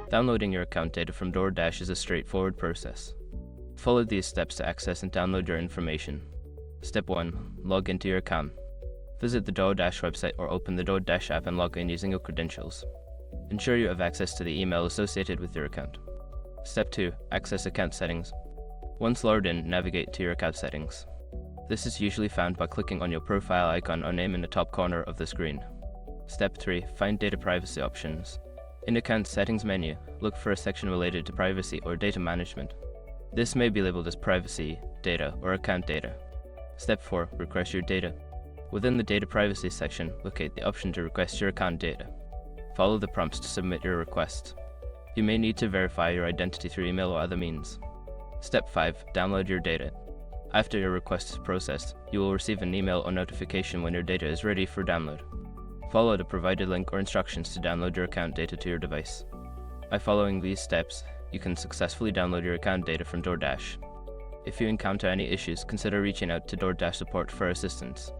Downloading your account data from DoorDash is a straightforward process. Follow these steps to access and download your information. Step 1. Log into your account. Visit the DoorDash website or open the DoorDash app and log in using your credentials. Ensure you have access to the email associated with your account. Step 2. Access account settings. Once logged in, navigate to your account settings. This is usually found by clicking on your profile icon or name in the top corner of the screen. Step 3. Find data privacy options. In the account settings menu, look for a section related to privacy or data management. This may be labeled as privacy, data, or account data. Step 4. Request your data. Within the data privacy section, locate the option to request your account data. Follow the prompts to submit your request. You may need to verify your identity through email or other means. Step 5. Download your data. After your request is processed, you will receive an email or notification when your data is ready for download. Follow the provided link or instructions to download your account data to your device. By following these steps, you can successfully download your account data from DoorDash. If you encounter any issues, consider reaching out to DoorDash support for assistance.